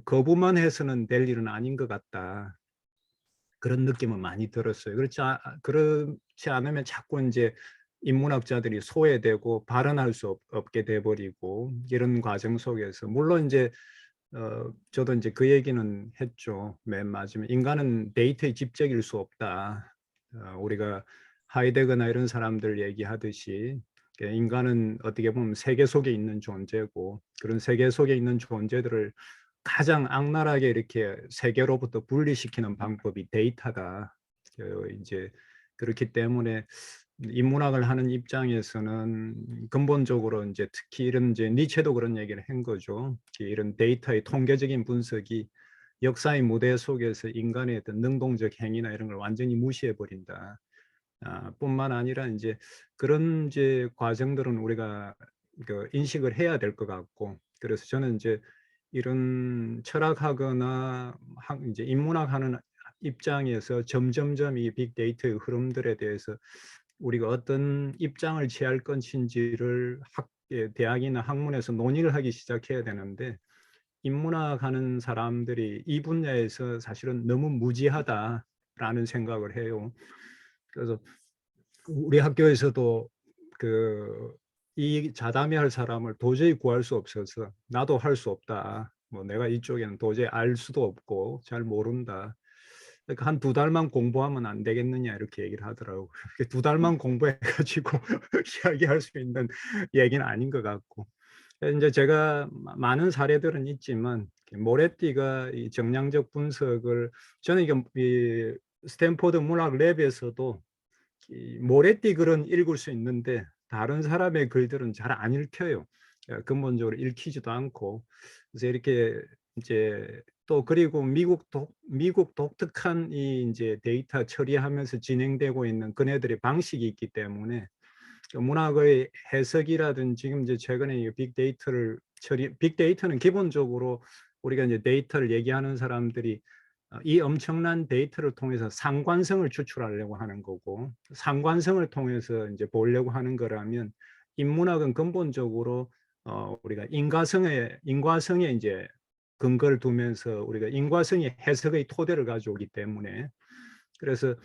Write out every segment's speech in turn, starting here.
거부만 해서는 될 일은 아닌 것 같다. 그런 느낌은 많이 들었어요. 그렇지 않으면 자꾸 이제 인문학자들이 소외되고 발언할 수 없게 돼 버리고 이런 과정 속에서 물론 이제 저도 이제 그 얘기는 했죠. 맨 마지막에 "인간은 데이터의 집적일 수 없다." 우리가 하이데거나 이런 사람들 얘기하듯이 인간은 어떻게 보면 세계 속에 있는 존재고 그런 세계 속에 있는 존재들을 가장 악랄하게 이렇게 세계로부터 분리시키는 방법이 데이터다. 이제 그렇기 때문에 인문학을 하는 입장에서는 근본적으로 이제 특히 이런 이제 니체도 그런 얘기를 한 거죠. 이런 데이터의 통계적인 분석이 역사의 무대 속에서 인간의 어떤 능동적 행위나 이런 걸 완전히 무시해 버린다. 뿐만 아니라 이제 그런 이제 과정들은 우리가 인식을 해야 될 것 같고, 그래서 저는 이제 이런 철학하거나 이제 인문학하는 입장에서 점점점 이 빅데이터의 흐름들에 대해서 우리가 어떤 입장을 취할 것인지를 대학이나 학문에서 논의를 하기 시작해야 되는데, 인문학 하는 사람들이 이 분야에서 사실은 너무 무지하다라는 생각을 해요. 그래서 우리 학교에서도 이 자담회할 사람을 도저히 구할 수 없어서 나도 할 수 없다. 뭐 내가 이쪽에는 도저히 알 수도 없고 잘 모른다. 그러니까 한 두 달만 공부하면 안 되겠느냐 이렇게 얘기를 하더라고요. 두 달만 공부해가지고 이야기할 수 있는 얘기는 아닌 것 같고. 이제 제가 많은 사례들은 있지만 모레티가 이 정량적 분석을 저는 이 스탠포드 문학 랩에서도 이 모레티 글은 읽을 수 있는데 다른 사람의 글들은 잘 안 읽혀요. 근본적으로 읽히지도 않고. 그래서 이렇게 이제 또 그리고 미국 독특한 이 이제 데이터 처리하면서 진행되고 있는 그네들의 방식이 있기 때문에 문학의 해석이라든지 지금 이제 최근에 이 빅데이터는 기본적으로 우리가 이제 데이터를 얘기하는 사람들이 이 엄청난 데이터를 통해서 상관성을 추출하려고 하는 거고, 상관성을 통해서 이제 보려고 하는 거라면 인문학은 근본적으로 우리가 인과성에 이제 근거를 두면서 우리가 인과성이 해석의 토대를 가져오기 때문에, 그래서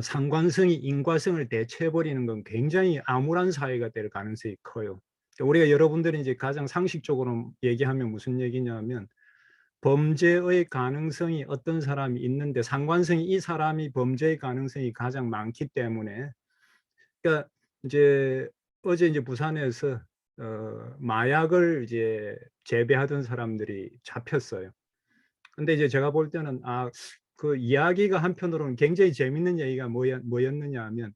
상관성이 인과성을 대체해 버리는 건 굉장히 암울한 사회가 될 가능성이 커요. 우리가 여러분들이 이제 가장 상식적으로 얘기하면 무슨 얘기냐면 범죄의 가능성이 어떤 사람이 있는데 상관성이 이 사람이 범죄의 가능성이 가장 많기 때문에, 그러니까 이제 어제 이제 부산에서 마약을 이제 재배하던 사람들이 잡혔어요. 근데 이제 제가 볼 때는 그 이야기가 한편으로는 굉장히 재밌는 얘기가 뭐였느냐 하면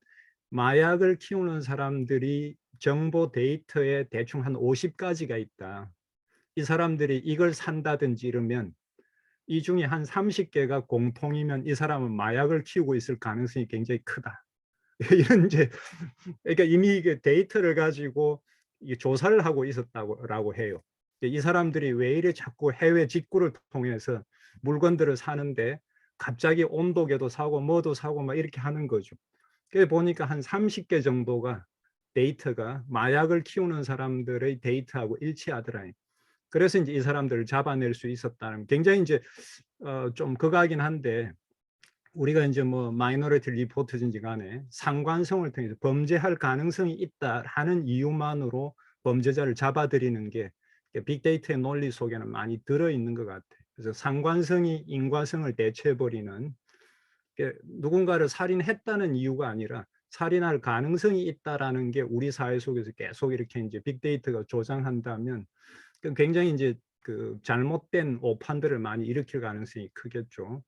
마약을 키우는 사람들이 정보 데이터에 대충 한 50가지가 있다. 이 사람들이 이걸 산다든지 이러면 이 중에 한 30개가 공통이면 이 사람은 마약을 키우고 있을 가능성이 굉장히 크다. 이런 이제 그러니까 이미 그 데이터를 가지고 조사를 하고 있었다고 해요. 이 사람들이 왜 이래 자꾸 해외 직구를 통해서 물건들을 사는데 갑자기 온도계도 사고 뭐도 사고 막 이렇게 하는 거죠. 그래 보니까 한 30개 정도가 데이터가 마약을 키우는 사람들의 데이터하고 일치하더라고요. 그래서 이제 이 사람들을 잡아낼 수 있었다는, 굉장히 이제 좀 극악이긴 한데, 우리가 이제 뭐 마이너리티 리포트든지 간에 상관성을 통해서 범죄할 가능성이 있다 하는 이유만으로 범죄자를 잡아들이는 게 빅데이터의 논리 속에는 많이 들어있는 것 같아요. 그래서 상관성이 인과성을 대체해버리는, 누군가를 살인했다는 이유가 아니라 살인할 가능성이 있다라는 게 우리 사회 속에서 계속 이렇게 이제 빅데이터가 조장한다면 굉장히 이제 그 잘못된 오판들을 많이 일으킬 가능성이 크겠죠.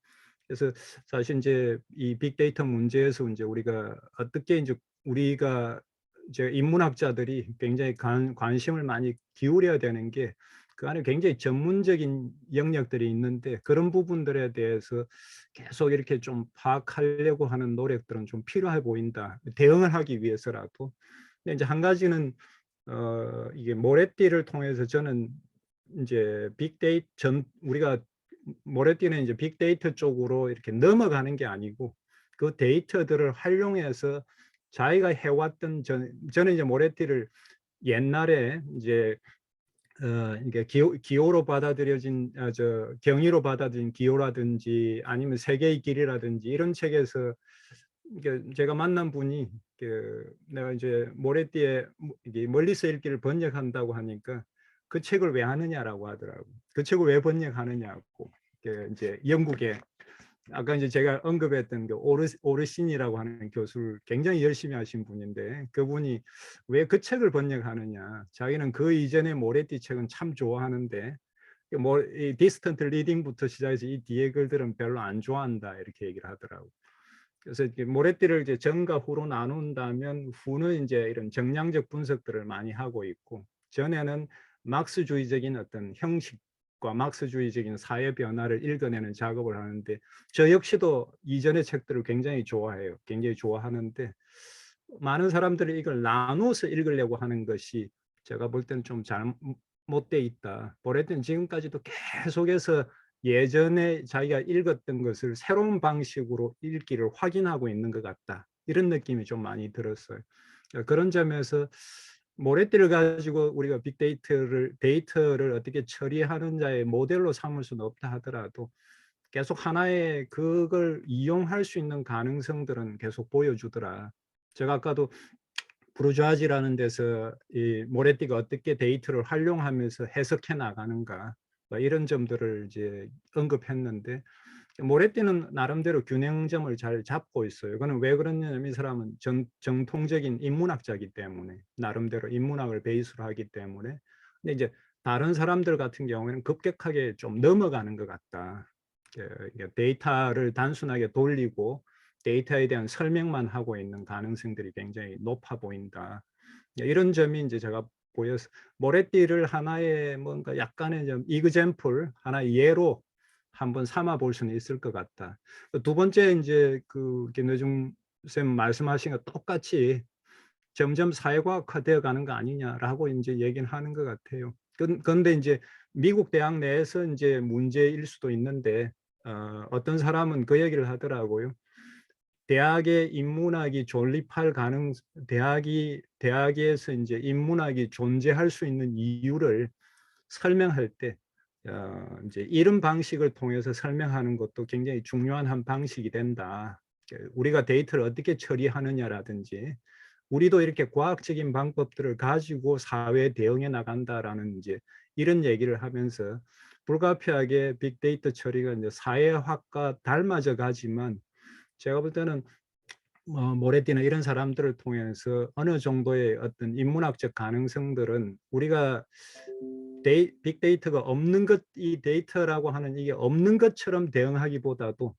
그래서 사실 이제 이 빅데이터 문제에서 이제 우리가 어떻게 이제 우리가 이제 인문학자들이 굉장히 관심을 많이 기울여야 되는 게, 그 안에 굉장히 전문적인 영역들이 있는데 그런 부분들에 대해서 계속 이렇게 좀 파악하려고 하는 노력들은 좀 필요해 보인다. 대응을 하기 위해서라도. 근데 이제 한 가지는 이게 모래띠를 통해서 저는 이제 우리가 모래띠는 이제 빅데이터 쪽으로 이렇게 넘어가는 게 아니고 그 데이터들을 활용해서 자기가 해왔던 저는 이제 모래띠를 옛날에 이제 이게 기호로 받아들여진 경의로 받아들인 기호라든지 아니면 세계의 길이라든지 이런 책에서 이게 제가 만난 분이 내가 이제 모래띠에 이게 멀리서 읽기를 번역한다고 하니까 그 책을 왜 하느냐라고 하더라고. 그 책을 왜 번역하느냐고. 이제 영국에 아까 이제 제가 언급했던 그 오르신이라고 하는 교수를 굉장히 열심히 하신 분인데 그분이 왜 그 책을 번역하느냐. 자기는 그 이전의 모래띠 책은 참 좋아하는데 이 디스턴트 리딩부터 시작해서 이 뒤에 글들은 별로 안 좋아한다 이렇게 얘기를 하더라고. 그래서 이렇게 모래띠를 이제 전과 후로 나눈다면 후는 이제 이런 정량적 분석들을 많이 하고 있고 전에는 막스주의적인 어떤 형식과 막스주의적인 사회 변화를 읽어내는 작업을 하는데 저 역시도 이전의 책들을 굉장히 좋아해요. 굉장히 좋아하는데 많은 사람들이 이걸 나눠서 읽으려고 하는 것이 제가 볼 때는 좀 잘못돼 있다. 모래띠는 지금까지도 계속해서 예전에 자기가 읽었던 것을 새로운 방식으로 읽기를 확인하고 있는 것 같다. 이런 느낌이 좀 많이 들었어요. 그런 점에서 모래띠를 가지고 우리가 데이터를 어떻게 처리하는자의 모델로 삼을 수는 없다 하더라도 계속 하나의 그걸 이용할 수 있는 가능성들은 계속 보여주더라. 제가 아까도 부르주아지라는 데서 이 모래띠가 어떻게 데이터를 활용하면서 해석해 나가는가 이런 점들을 이제 언급했는데 모래띠는 나름대로 균형점을 잘 잡고 있어요. 그거는 왜 그러냐면 이 사람은 정통적인 인문학자이기 때문에 나름대로 인문학을 베이스로 하기 때문에 근데 이제 다른 사람들 같은 경우에는 급격하게 좀 넘어가는 것 같다. 데이터를 단순하게 돌리고 데이터에 대한 설명만 하고 있는 가능성들이 굉장히 높아 보인다. 이런 점이 이제 제가 보여서 모래띠를 하나의 뭔가 약간의 좀 이그젬플, 하나의 예로 한번 삼아 볼 수는 있을 것 같다. 두 번째 이제 김대중 쌤 말씀하신 것 똑같이 점점 사회과학화되어 가는 거 아니냐라고 이제 얘기는 하는 것 같아요. 그런데 이제 미국 대학 내에서 이제 문제일 수도 있는데 어떤 사람은 그 얘기를 하더라고요. 대학에 인문학이 존립할 대학에서 이제 인문학이 존재할 수 있는 이유를 설명할 때 이제 이런 방식을 통해서 설명하는 것도 굉장히 중요한 한 방식이 된다. 우리가 데이터를 어떻게 처리하느냐라든지 우리도 이렇게 과학적인 방법들을 가지고 사회에 대응해 나간다라는 이제 이런 얘기를 하면서 불가피하게 빅데이터 처리가 이제 사회학과 닮아져 가지만 제가 볼 때는 모래띠나 이런 사람들을 통해서 어느 정도의 어떤 인문학적 가능성들은 우리가 빅데이터가 없는 것, 이 데이터라고 하는 이게 없는 것처럼 대응하기보다도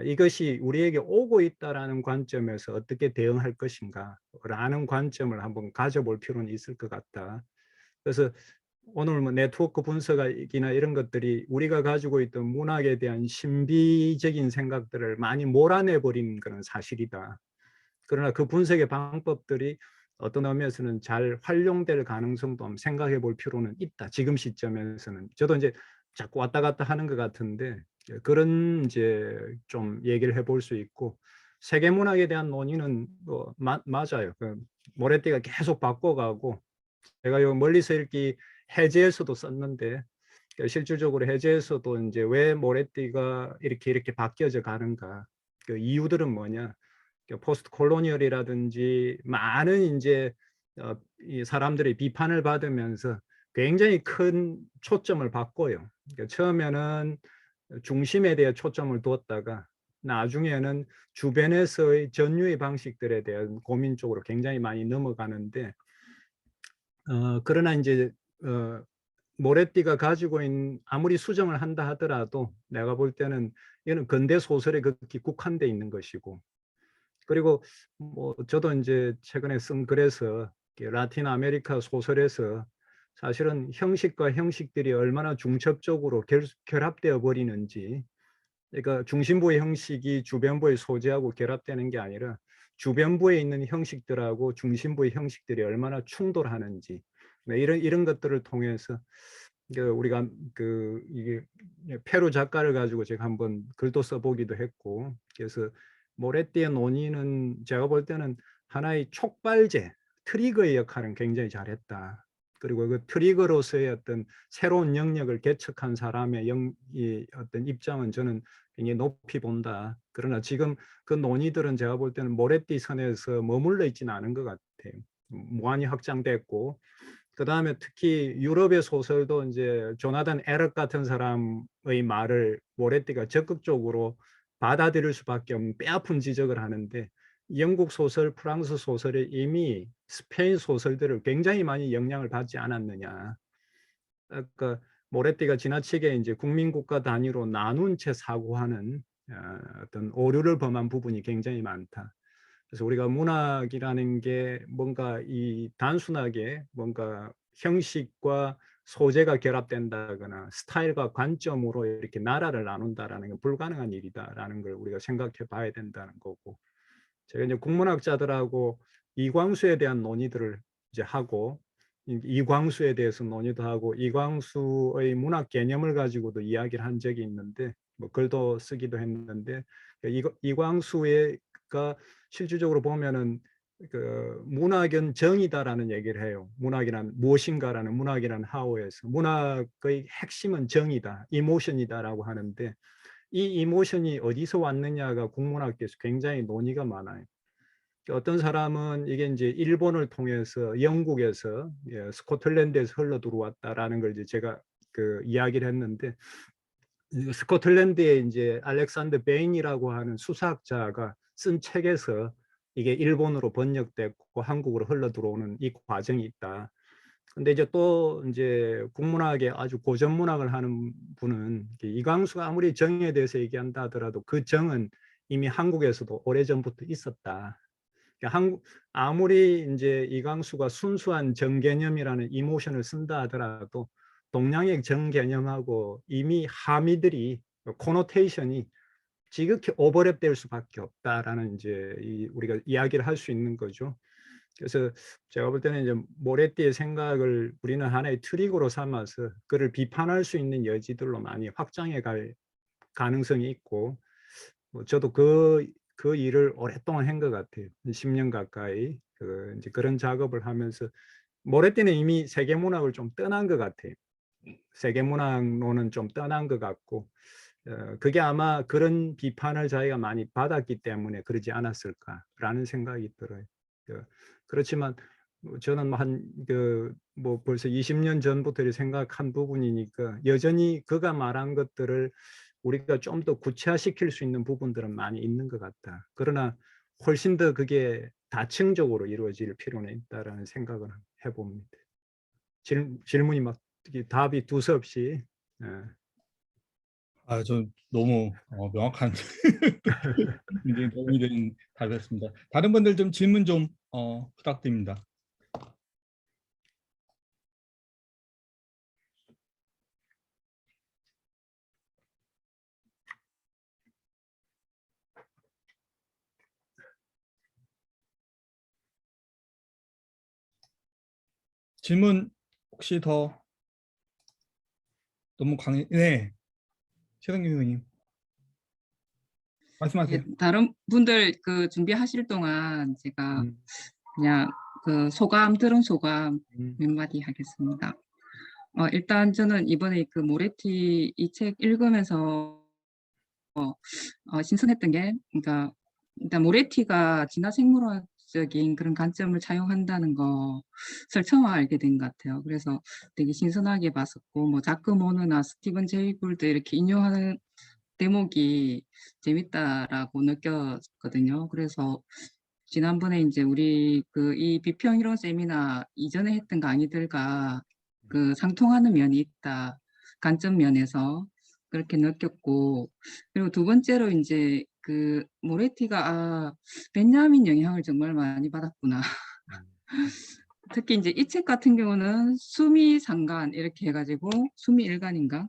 이것이 우리에게 오고 있다라는 관점에서 어떻게 대응할 것인가라는 관점을 한번 가져볼 필요는 있을 것 같다. 그래서 오늘 뭐 네트워크 분석이나 이런 것들이 우리가 가지고 있던 문학에 대한 신비적인 생각들을 많이 몰아내버린 그런 사실이다. 그러나 그 분석의 방법들이 어떤 의미에서는 잘 활용될 가능성도 한번 생각해 볼 필요는 있다. 지금 시점에서는. 저도 이제 자꾸 왔다 갔다 하는 것 같은데 그런 이제 좀 얘기를 해볼 수 있고 세계문학에 대한 논의는 뭐 맞아요. 모래띠가 계속 바꿔가고 제가 요 멀리서 읽기 해제에서도 썼는데 실질적으로 해제에서도 이제 왜 모래띠가 이렇게 바뀌어져 가는가 그 이유들은 뭐냐 포스트 콜로니얼이라든지 많은 이제 이 사람들의 비판을 받으면서 굉장히 큰 초점을 바꿔요. 그러니까 처음에는 중심에 대해 초점을 두었다가 나중에는 주변에서의 전유의 방식들에 대한 고민 쪽으로 굉장히 많이 넘어가는데 그러나 이제 모래띠가 가지고 있는 아무리 수정을 한다 하더라도 내가 볼 때는 이거는 근대 소설에 극히 국한돼 있는 것이고 그리고 뭐 저도 이제 최근에 쓴 글에서 라틴 아메리카 소설에서 사실은 형식과 형식들이 얼마나 중첩적으로 결합되어 버리는지 그러니까 중심부의 형식이 주변부의 소재하고 결합되는 게 아니라 주변부에 있는 형식들하고 중심부의 형식들이 얼마나 충돌하는지 네, 이런 것들을 통해서 우리가 이게 페루 작가를 가지고 제가 한번 글도 써보기도 했고 그래서 모래띠의 논의는 제가 볼 때는 하나의 촉발제 트리거의 역할은 굉장히 잘했다. 그리고 그 트리거로서의 어떤 새로운 영역을 개척한 사람의 이 어떤 입장은 저는 굉장히 높이 본다. 그러나 지금 그 논의들은 제가 볼 때는 모래띠 선에서 머물러 있지는 않은 것 같아요. 무한히 확장됐고, 그 다음에 특히 유럽의 소설도 이제 조나단 에럿 같은 사람의 말을 모래띠가 적극적으로 받아들일 수밖에 없는 뼈아픈 지적을 하는데, 영국 소설, 프랑스 소설에 이미 스페인 소설들을 굉장히 많이 영향을 받지 않았느냐. 그러니까 모래띠가 지나치게 이제 국민국가 단위로 나눈 채 사고하는 어떤 오류를 범한 부분이 굉장히 많다. 그래서 우리가 문학이라는 게 뭔가 이 단순하게 뭔가 형식과 소재가 결합된다거나 스타일과 관점으로 이렇게 나라를 나눈다라는 건 불가능한 일이다라는 걸 우리가 생각해 봐야 된다는 거고, 제가 이제 국문학자들하고 이광수에 대한 논의들을 이제 하고, 이광수에 대해서 논의도 하고 이광수의 문학 개념을 가지고도 이야기를 한 적이 있는데, 뭐 글도 쓰기도 했는데, 이광수가 실질적으로 보면은 그 문학은 정이다라는 얘기를 해요. 문학이란 무엇인가라는, 문학이란 하우에서 문학의 핵심은 정이다, 이모션이다라고 하는데, 이 이모션이 어디서 왔느냐가 국문학계에서 굉장히 논의가 많아요. 어떤 사람은 이게 이제 일본을 통해서 영국에서, 스코틀랜드에서 흘러 들어왔다라는 걸 이제 제가 그 이야기를 했는데, 스코틀랜드에 이제 알렉산더 베인이라고 하는 수사학자가 쓴 책에서 이게 일본어로 번역됐고 한국으로 흘러 들어오는 이 과정이 있다. 근데 이제 또 이제 국문학에 아주 고전 문학을 하는 분은, 이광수가 아무리 정에 대해서 얘기한다 하더라도 그 정은 이미 한국에서도 오래전부터 있었다. 아무리 이제 이광수가 순수한 정 개념이라는 이모션을 쓴다 하더라도 동양의 정 개념하고 이미 함의들이, 코노테이션이 지극히 오버랩될 수밖에 없다라는 이제 우리가 이야기를 할 수 있는 거죠. 그래서 제가 볼 때는 이제 모래띠의 생각을 우리는 하나의 트릭으로 삼아서 그를 비판할 수 있는 여지들로 많이 확장해 갈 가능성이 있고, 뭐 저도 그 일을 오랫동안 한 것 같아요. 10년 가까이 이제 그런 작업을 하면서 모래띠는 이미 세계문학을 좀 떠난 것 같아요. 세계문학로는 좀 떠난 것 같고, 그게 아마 그런 비판을 자기가 많이 받았기 때문에 그러지 않았을까라는 생각이 들어요. 그렇지만 저는 뭐 벌써 20년 전부터 생각한 부분이니까 여전히 그가 말한 것들을 우리가 좀 더 구체화시킬 수 있는 부분들은 많이 있는 것 같다. 그러나 훨씬 더 그게 다층적으로 이루어질 필요는 있다라는 생각을 해봅니다. 질문이 막 답이 두서없이. 저 너무 명확한 굉장히 도움이 되는 답이었습니다. 다른 분들 좀 질문 좀 부탁드립니다. 질문 혹시 더 너무 네, 최동규 선생님 말씀하세요. 다른 분들 그 준비하실 동안 제가 그냥 그 들은 소감 몇 마디 하겠습니다. 일단 저는 이번에 그 모래티 이 책 읽으면서 신선했던 게, 그러니까 일단 모래티가 진화 생물학적인 그런 관점을 차용한다는 것을 처음 알게 된 것 같아요. 그래서 되게 신선하게 봤었고, 뭐 자크 모너나 스티븐 제이 굴드 이렇게 인용하는 대목이 재밌다라고 느꼈거든요. 그래서 지난번에 이제 우리 이 비평 이론 세미나 이전에 했던 강의들과 그 상통하는 면이 있다, 관점 면에서 그렇게 느꼈고, 그리고 두 번째로 이제 그 모래티가 벤야민 영향을 정말 많이 받았구나. 특히 이제 이 책 같은 경우는 수미 상간 이렇게 해가지고 수미 일간인가,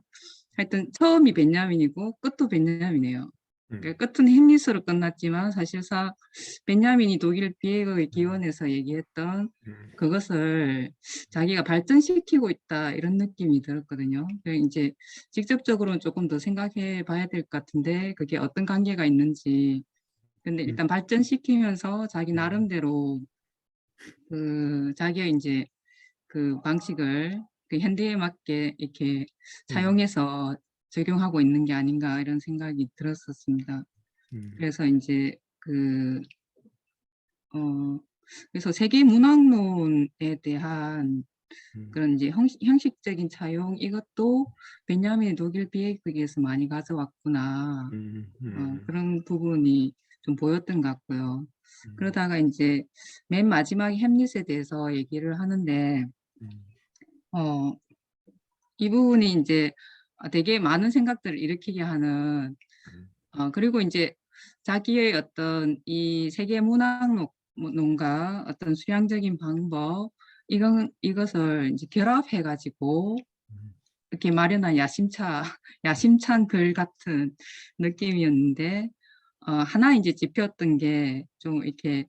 하여튼 처음이 벤야민이고 끝도 벤야민이에요. 그러니까 끝은 햄릿으로 끝났지만 사실상 벤야민이 독일 비핵의 기원에서 얘기했던 그것을 자기가 발전시키고 있다, 이런 느낌이 들었거든요. 이제 직접적으로는 조금 더 생각해 봐야 될 것 같은데 그게 어떤 관계가 있는지. 근데 일단 발전시키면서 자기 나름대로 자기가 이제 그 방식을 그 현대에 맞게 이렇게 차용해서 적용하고 있는 게 아닌가 이런 생각이 들었었습니다. 그래서 이제 그래서 세계 문학론에 대한 그런 이제 형식적인 차용 이것도 베냐민 독일 비핵국에서 많이 가져왔구나. 그런 부분이 좀 보였던 것 같고요. 그러다가 이제 맨 마지막에 햄릿에 대해서 얘기를 하는데 이 부분이 이제 되게 많은 생각들을 일으키게 하는 그리고 이제 자기의 어떤 이 세계 문학론과 어떤 수량적인 방법 이것을 이제 결합해 가지고 이렇게 마련한 야심찬 글 같은 느낌이었는데 하나 이제 짚혔던 게 좀 이렇게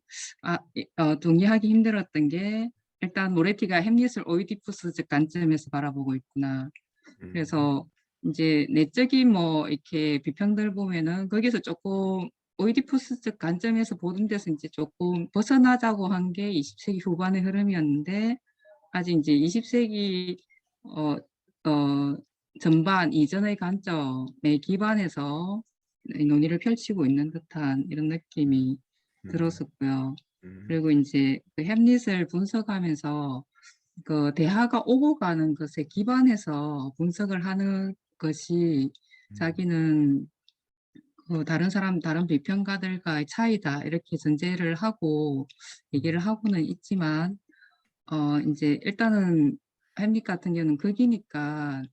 동의하기 힘들었던 게 일단 모레티가 햄릿을 오이디푸스적 관점에서 바라보고 있구나. 그래서 이제 내적인 뭐 이렇게 비평들 보면은 거기서 조금 오이디푸스적 관점에서 보는 데서 이제 조금 벗어나자고 한 게 20세기 후반의 흐름이었는데 아직 이제 20세기 전반 이전의 관점에 기반해서 논의를 펼치고 있는 듯한 이런 느낌이 들었었고요. 그리고 이제 그 햄릿을 분석하면서 그 대화가 오고 가는 것에 기반해서 분석을 하는 것이 자기는 다른 비평가들과의 차이다 이렇게 전제를 하고 얘기를 하고는 있지만 이제 일단은 햄릿 같은 경우는 극이니까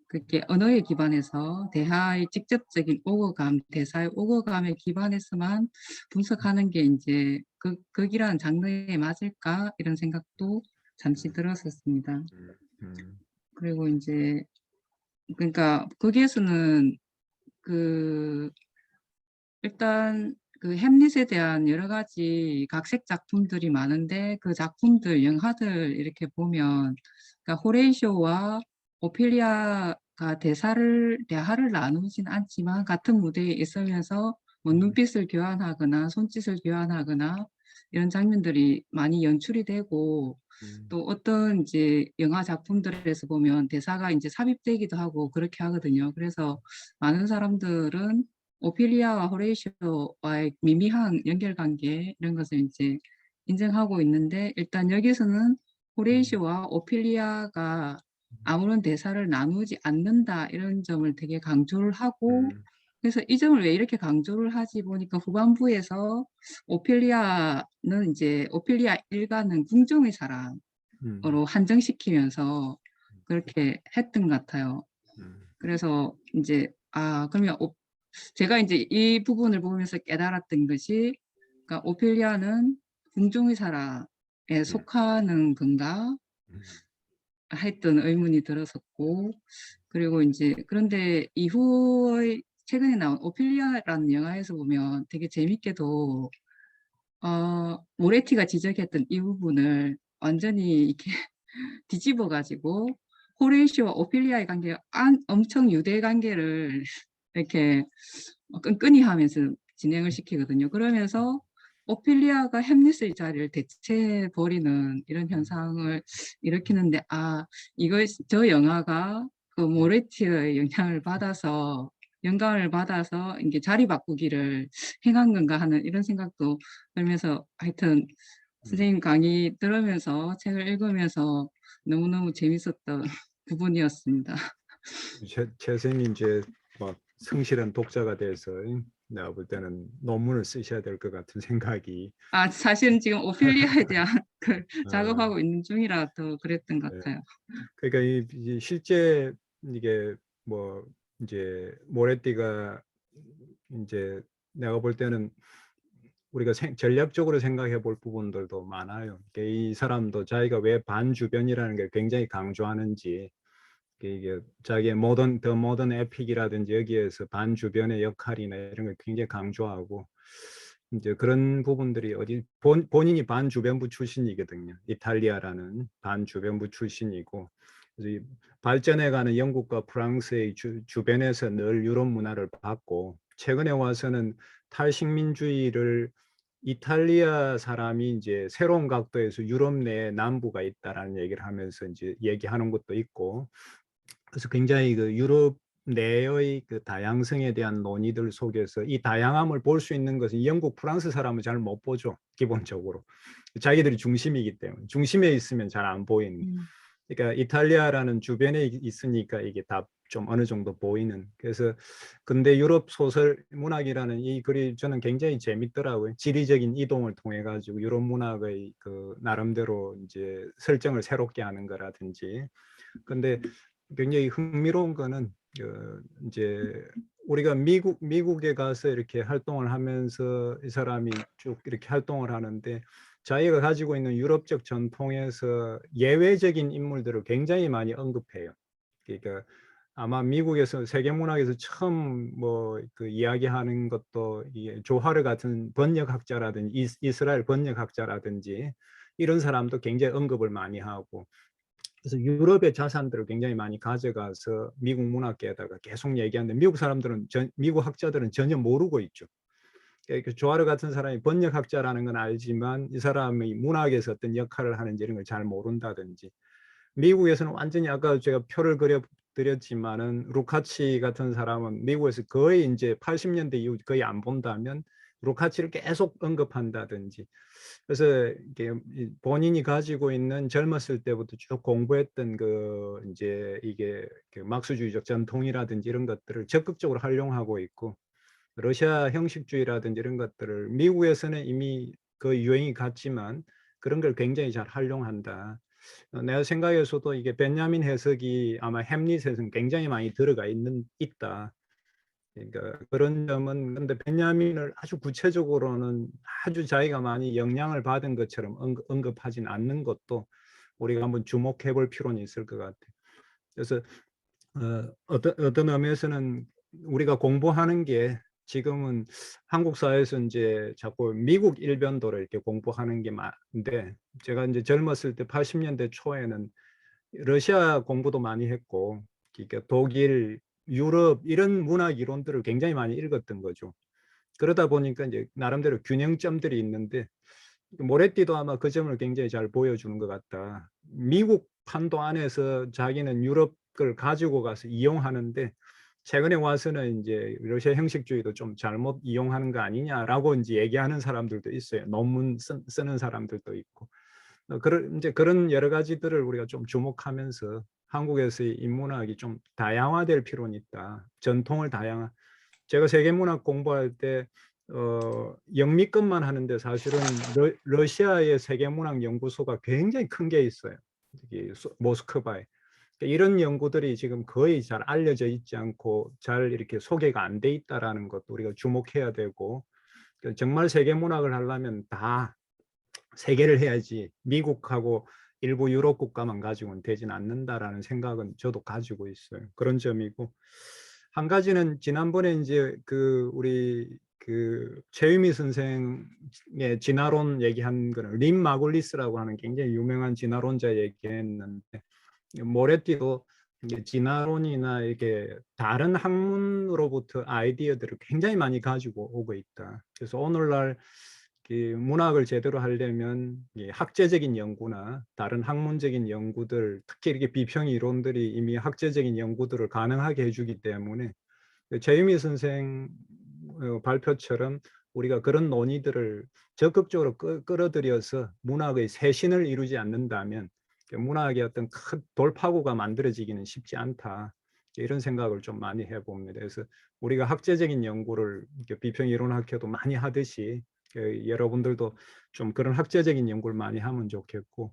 그렇게 언어에 기반해서 대화의 직접적인 오거감, 대사의 오거감에 기반해서만 분석하는 게 이제 극이라는 장르에 맞을까 이런 생각도 잠시 들었었습니다. 그리고 이제 그러니까 거기에서는 일단 그 햄릿에 대한 여러 가지 각색 작품들이 많은데 그 작품들 영화들 이렇게 보면 그러니까 호레이쇼와 오피리아가 대화를 나누진 않지만 같은 무대에 있으면서 뭐 눈빛을 교환하거나 손짓을 교환하거나 이런 장면들이 많이 연출이 되고 또 어떤 이제 영화 작품들에서 보면 대사가 이제 삽입되기도 하고 그렇게 하거든요. 그래서 많은 사람들은 오피리아와 호레이쇼와의 미미한 연결관계 이런 것을 이제 인정하고 있는데 일단 여기서는 호레이쇼와 오피리아가 아무런 대사를 나누지 않는다 이런 점을 되게 강조를 하고 그래서 이 점을 왜 이렇게 강조를 하지 보니까 후반부에서 오피리아는 이제 오피리아 일가는 궁정의 사람으로 한정시키면서 그렇게 했던 것 같아요. 그래서 이제 그러면 제가 이제 이 부분을 보면서 깨달았던 것이 그러니까 오피리아는 궁정의 사람에 속하는 건가 했던 의문이 들었었고 그리고 이제 그런데 이후에 최근에 나온 오피리아라는 영화에서 보면 되게 재밌게도 모레티가 지적했던 이 부분을 완전히 이렇게 뒤집어 가지고 호레이쇼와 오피리아의 관계가 엄청 유대 관계를 이렇게 끈끈이 하면서 진행을 시키거든요. 그러면서 오피리아가 햄릿의 자리를 대체해버리는 이런 현상을 일으키는데 저 영화가 그 모레티의 영감을 받아서 이게 자리 바꾸기를 행한 건가 하는 이런 생각도 들면서 하여튼 선생님 강의 들으면서 책을 읽으면서 너무너무 재밌었던 부분이었습니다. 최 선생님 이제 막 성실한 독자가 돼서 내가 볼 때는 논문을 쓰셔야 될 것 같은 생각이. 사실은 지금 오피리아에 대한 작업하고 아, 있는 중이라 더 그랬던 것 네. 같아요. 그러니까 이 실제 이게 뭐 이제 모레티가 이제 내가 볼 때는 우리가 전략적으로 생각해 볼 부분들도 많아요. 이 사람도 자기가 왜 반주변이라는 걸 굉장히 강조하는지 이게 자기의 더 모던 에픽이라든지 여기에서 반주변의 역할이나 이런 걸 굉장히 강조하고 이제 그런 부분들이 본인이 반주변부 출신이거든요. 이탈리아라는 반주변부 출신이고 그래서 이 발전해가는 영국과 프랑스의 주변에서 늘 유럽 문화를 받고 최근에 와서는 탈식민주의를 이탈리아 사람이 이제 새로운 각도에서 유럽 내에 남부가 있다라는 얘기를 하면서 이제 얘기하는 것도 있고, 그래서 굉장히 그 유럽 내의 그 다양성에 대한 논의들 속에서 이 다양함을 볼 수 있는 것은 영국, 프랑스 사람은 잘 못 보죠. 기본적으로 자기들이 중심이기 때문에, 중심에 있으면 잘 안 보이는. 그러니까 이탈리아라는 주변에 있으니까 이게 다 좀 어느 정도 보이는. 그래서 근대 유럽 소설 문학이라는 이 글이 저는 굉장히 재밌더라고요. 지리적인 이동을 통해 가지고 유럽 문학의 그 나름대로 이제 설정을 새롭게 하는 거라든지. 근데 굉장히 흥미로운 거는 이제 우리가 미국에 가서 이렇게 활동을 하면서 이 사람이 쭉 이렇게 활동을 하는데, 자기가 가지고 있는 유럽적 전통에서 예외적인 인물들을 굉장히 많이 언급해요. 그러니까 아마 미국에서 세계문학에서 처음 뭐 그 이야기하는 것도 이 조하르 같은 번역학자라든지 이스라엘 번역학자라든지 이런 사람도 굉장히 언급을 많이 하고, 그래서 유럽의 자산들을 굉장히 많이 가져가서 미국 문학계에다가 계속 얘기하는데, 미국 학자들은 전혀 모르고 있죠. 그 조하르 같은 사람이 번역학자라는 건 알지만 이 사람이 문학에서 어떤 역할을 하는지 이런 걸 잘 모른다든지. 미국에서는 완전히 아까 제가 표를 그려드렸지만은 루카치 같은 사람은 미국에서 거의 이제 80년대 이후 거의 안 본다면 루카치를 계속 언급한다든지. 그래서 이게 본인이 가지고 있는 젊었을 때부터 쭉 공부했던 그 이제 이게 그 막스주의적 전통이라든지 이런 것들을 적극적으로 활용하고 있고, 러시아 형식주의라든지 이런 것들을 미국에서는 이미 그 유행이 갔지만 그런 걸 굉장히 잘 활용한다. 내가 생각해서도 이게 벤야민 해석이 아마 햄릿에서는 굉장히 많이 들어가 있다. 그러니까 그런 점은, 근데 벤야민을 아주 구체적으로는 아주 자기가 많이 영향을 받은 것처럼 언급하진 않는 것도 우리가 한번 주목해 볼 필요는 있을 것 같아요. 그래서 어떤 의미에서는 우리가 공부하는 게 지금은 한국 사회에서 이제 자꾸 미국 일변도를 이렇게 공부하는 게 많은데, 제가 이제 젊었을 때 80년대 초에는 러시아 공부도 많이 했고, 그러니까 독일, 유럽 이런 문학 이론들을 굉장히 많이 읽었던 거죠. 그러다 보니까 이제 나름대로 균형점들이 있는데, 모레티도 아마 그 점을 굉장히 잘 보여주는 것 같다. 미국 판도 안에서 자기는 유럽 걸 가지고 가서 이용하는데, 최근에 와서는 이제 러시아 형식주의도 좀 잘못 이용하는 거 아니냐라고 이제 얘기하는 사람들도 있어요. 논문 쓰는 사람들도 있고. 그런 여러 가지들을 우리가 좀 주목하면서 한국에서의 인문학이 좀 다양화될 필요는 있다. 전통을 제가 세계문학 공부할 때 영미권만 하는데 사실은 러시아의 세계문학 연구소가 굉장히 큰 게 있어요. 모스크바에. 그러니까 이런 연구들이 지금 거의 잘 알려져 있지 않고 잘 이렇게 소개가 안 돼 있다라는 것도 우리가 주목해야 되고, 정말 세계문학을 하려면 다 세계를 해야지 미국하고 일부 유럽 국가만 가지고는 되진 않는다라는 생각은 저도 가지고 있어요. 그런 점이고, 한 가지는 지난번에 이제 그 우리 그 최유미 선생의 진화론 얘기한 거는 림 마굴리스라고 하는 굉장히 유명한 진화론자 얘기했는데, 모레티도 이제 진화론이나 이렇게 다른 학문으로부터 아이디어들을 굉장히 많이 가지고 오고 있다. 그래서 오늘날 문학을 제대로 하려면 학제적인 연구나 다른 학문적인 연구들, 특히 이렇게 비평 이론들이 이미 학제적인 연구들을 가능하게 해주기 때문에, 최유미 선생 발표처럼 우리가 그런 논의들을 적극적으로 끌어들여서 문학의 쇄신을 이루지 않는다면 문학의 어떤 큰 돌파구가 만들어지기는 쉽지 않다. 이런 생각을 좀 많이 해봅니다. 그래서 우리가 학제적인 연구를 비평 이론학회도 많이 하듯이 여러분들도 좀 그런 학제적인 연구를 많이 하면 좋겠고,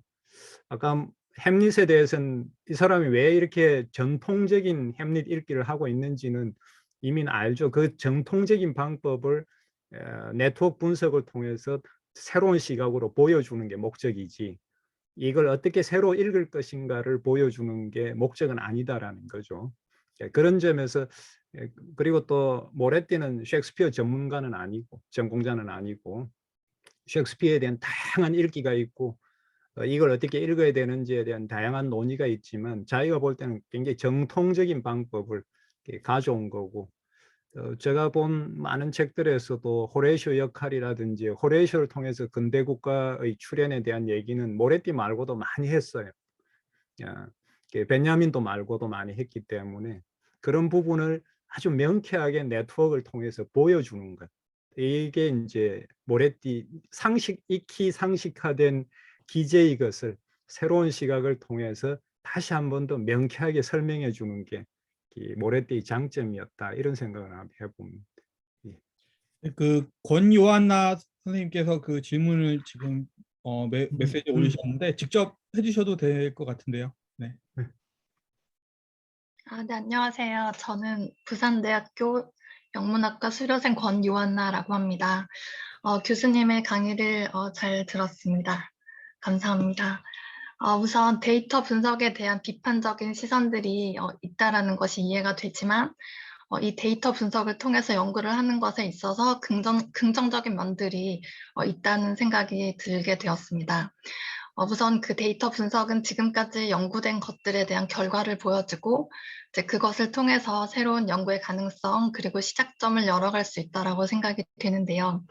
아까 햄릿에 대해서는 이 사람이 왜 이렇게 전통적인 햄릿 읽기를 하고 있는지는 이미 알죠. 그 정통적인 방법을 네트워크 분석을 통해서 새로운 시각으로 보여주는 게 목적이지, 이걸 어떻게 새로 읽을 것인가를 보여주는 게 목적은 아니다라는 거죠. 그런 점에서, 그리고 또 모레티는 셰익스피어 전문가는 아니고 전공자는 아니고, 셰익스피어에 대한 다양한 읽기가 있고 이걸 어떻게 읽어야 되는지에 대한 다양한 논의가 있지만, 자기가 볼 때는 굉장히 정통적인 방법을 가져온 거고, 제가 본 많은 책들에서도 호레이쇼 역할이라든지 호레이쇼를 통해서 근대 국가의 출현에 대한 얘기는 모레티 말고도 많이 했어요. 베냐민도 말고도 많이 했기 때문에 그런 부분을 아주 명쾌하게 네트워크를 통해서 보여주는 것. 이게 이제 모레티 익히 상식화된 기재의 것을 새로운 시각을 통해서 다시 한 번 더 명쾌하게 설명해 주는 게 모레티의 장점이었다. 이런 생각을 한번 해봅니다. 그 권요한나 선생님께서 그 질문을 지금 메시지 올리셨는데 직접 해주셔도 될 것 같은데요. 네. 네, 안녕하세요. 저는 부산대학교 영문학과 수료생 권요한나라고 합니다. 교수님의 강의를 잘 들었습니다. 감사합니다. 우선 데이터 분석에 대한 비판적인 시선들이 있다라는 것이 이해가 되지만 이 데이터 분석을 통해서 연구를 하는 것에 있어서 긍정적인 면들이 있다는 생각이 들게 되었습니다. 우선 그 데이터 분석은 지금까지 연구된 것들에 대한 결과를 보여주고 이제 그것을 통해서 새로운 연구의 가능성 그리고 시작점을 열어갈 수 있다라고 생각이 되는데요.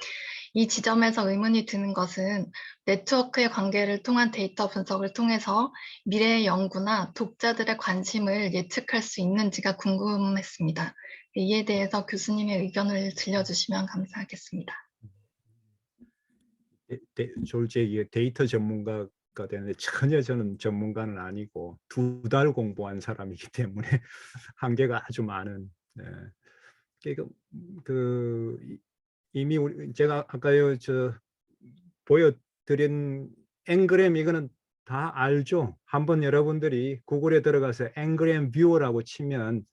이 지점에서 의문이 드는 것은 네트워크의 관계를 통한 데이터 분석을 통해서 미래의 연구나 독자들의 관심을 예측할 수 있는지가 궁금했습니다. 이에 대해서 교수님의 의견을 들려주시면 감사하겠습니다. 졸지 데이터 전문가가 되는데 전혀 저는 전문가는 아니고 2달 공부한 사람이기 때문에 한계가 아주 많은. 이미 제가 아까요 보여드린 앵그램 이거는 다 알죠. 한번 여러분들이 구글에 들어가서 앵그램 뷰어라고 치면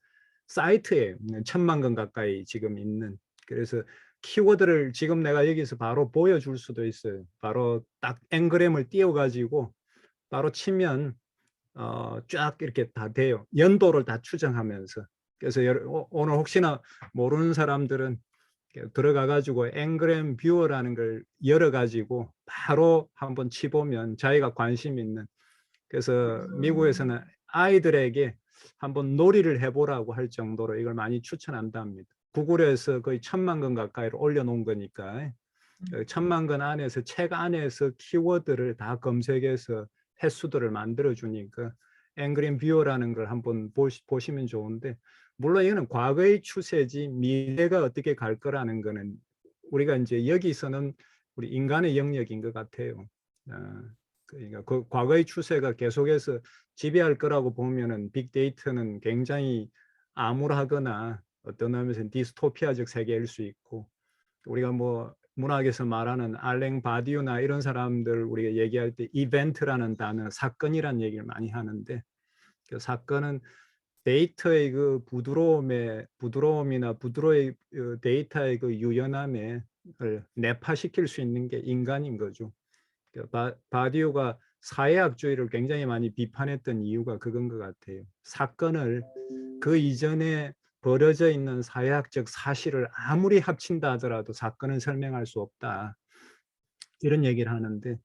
사이트에 1000만 건 가까이 지금 있는, 그래서 키워드를 지금 내가 여기서 바로 보여줄 수도 있어요. 바로 딱 앵그램을 띄워가지고 바로 치면 쫙 이렇게 다 돼요. 연도를 다 추정하면서. 그래서 오늘 혹시나 모르는 사람들은 들어가 가지고 앵그램 뷰어라는 걸 열어 가지고 바로 한번 치보면 자기가 관심 있는, 그래서 미국에서는 아이들에게 한번 놀이를 해보라고 할 정도로 이걸 많이 추천한답니다. 구글에서 거의 1000만 건 가까이를 올려놓은 거니까 1000만 건 안에서 책 안에서 키워드를 다 검색해서 횟수들을 만들어 주니까 앵그램 뷰어라는 걸 한번 보시면 좋은데, 물론 이거는 과거의 추세지 미래가 어떻게 갈 거라는 거는 우리가 이제 여기서는 우리 인간의 영역인 것 같아요. 그러니까 그 과거의 추세가 계속해서 지배할 거라고 보면은 빅데이터는 굉장히 암울하거나 어떤 의미에서 디스토피아적 세계일 수 있고, 우리가 뭐 문학에서 말하는 알랭 바디우나 이런 사람들 우리가 얘기할 때 이벤트라는 단어, 사건이라는 얘기를 많이 하는데, 그 사건은 데이터의 그 부드러움이나 부드러운 데이터의 그 유연함을 내파시킬 수 있는 게 인간인 거죠. 바디우가 사회학주의를 굉장히 많이 비판했던 이유가 그건 것 같아요. 사건을 그 이전에 벌어져 있는 사회학적 사실을 아무리 합친다 하더라도 사건은 설명할 수 없다. 이런 얘기를 하는데,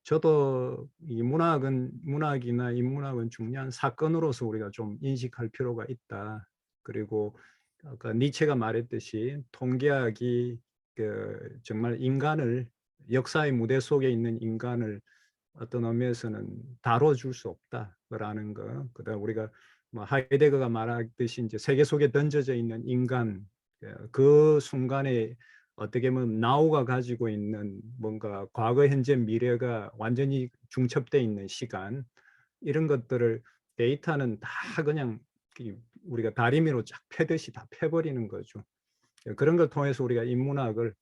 저도 이 문학이나 인문학은 중요한 사건으로서 우리가 좀 인식할 필요가 있다. 그리고 아까 니체가 말했듯이 통계학이 정말 인간을, 역사의 무대 속에 있는 인간을 어떤 의미에서는 다뤄줄 수 없다라는 거. 그다음 우리가 뭐 하이데거가 말하듯이 이제 세계 속에 던져져 있는 인간, 그 순간에 어떻게 보면 나우가 가지고 있는 뭔가 과거, 현재, 미래가 완전히 중첩돼 있는 시간, 이런 것들을 데이터는 다 그냥 우리가 다리미로 쫙 패듯이 다 패버리는 거죠. 그런 걸 통해서 우리가 인문학을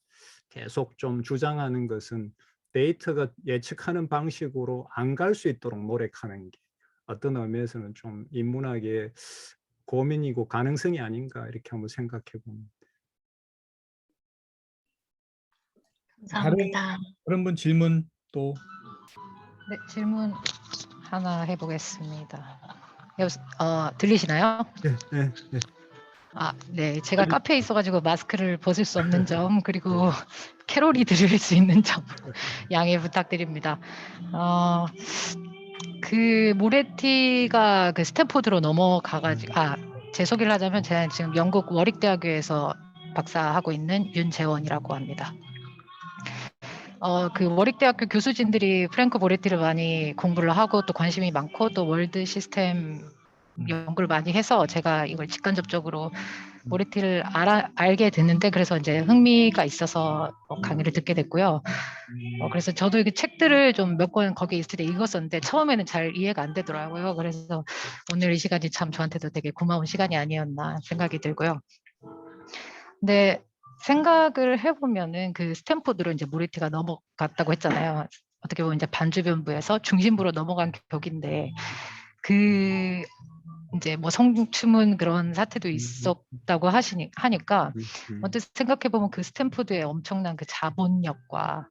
계속 좀 주장하는 것은 데이터가 예측하는 방식으로 안 갈 수 있도록 노력하는 게 어떤 의미에서는 좀 인문학의 고민이고 가능성이 아닌가, 이렇게 한번 생각해 봅니다. 감사합니다. 다른 분 질문 또. 네, 질문 하나 해보겠습니다. 들리시나요? 네. 네. 제가 카페에 있어가지고 마스크를 벗을 수 없는 점, 그리고 캐롤이 들을 수 있는 점 양해 부탁드립니다. 그 모레티가 그 스탠포드로 넘어가가지고 제 소개를 하자면 제가 지금 영국 워릭대학교에서 박사하고 있는 윤재원이라고 합니다. 그 워릭대학교 교수진들이 프랭크 모레티를 많이 공부를 하고 또 관심이 많고 또 월드 시스템 연구를 많이 해서 제가 이걸 직간접적으로 모레티를 알게 됐는데 그래서 이제 흥미가 있어서 강의를 듣게 됐고요. 그래서 저도 이 책들을 좀 몇 권 거기 있을 때 읽었었는데 처음에는 잘 이해가 안 되더라고요. 그래서 오늘 이 시간이 참 저한테도 되게 고마운 시간이 아니었나 생각이 들고요. 근데 생각을 해보면은 그 스탠포드로 이제 모레티가 넘어갔다고 했잖아요. 어떻게 보면 이제 반주변부에서 중심부로 넘어간 격인데 그 이제 뭐 성추문 그런 사태도 있었다고 하니까 언뜻 생각해 보면 그 스탠포드의 엄청난 그 자본력과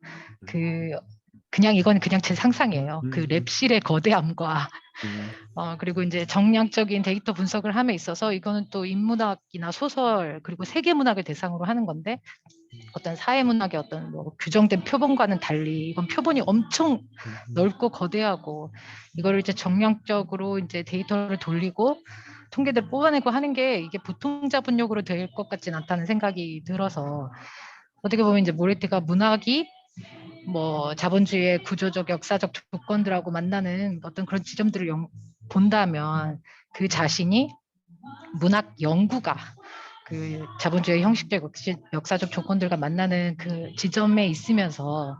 이건 그냥 제 상상이에요. 그 랩실의 거대함과 그리고 이제 정량적인 데이터 분석을 함에 있어서 이거는 또 인문학이나 소설 그리고 세계문학을 대상으로 하는 건데 어떤 사회문학의 어떤 뭐 규정된 표본과는 달리 이건 표본이 엄청 넓고 거대하고 이거를 이제 정량적으로 이제 데이터를 돌리고 통계들을 뽑아내고 하는 게 이게 보통 자본력으로 될 것 같진 않다는 생각이 들어서 어떻게 보면 이제 모레티가 문학이 뭐 자본주의의 구조적 역사적 조건들하고 만나는 어떤 그런 지점들을 본다면 그 자신이 문학 연구가 그 자본주의 형식적 역사적 조건들과 만나는 그 지점에 있으면서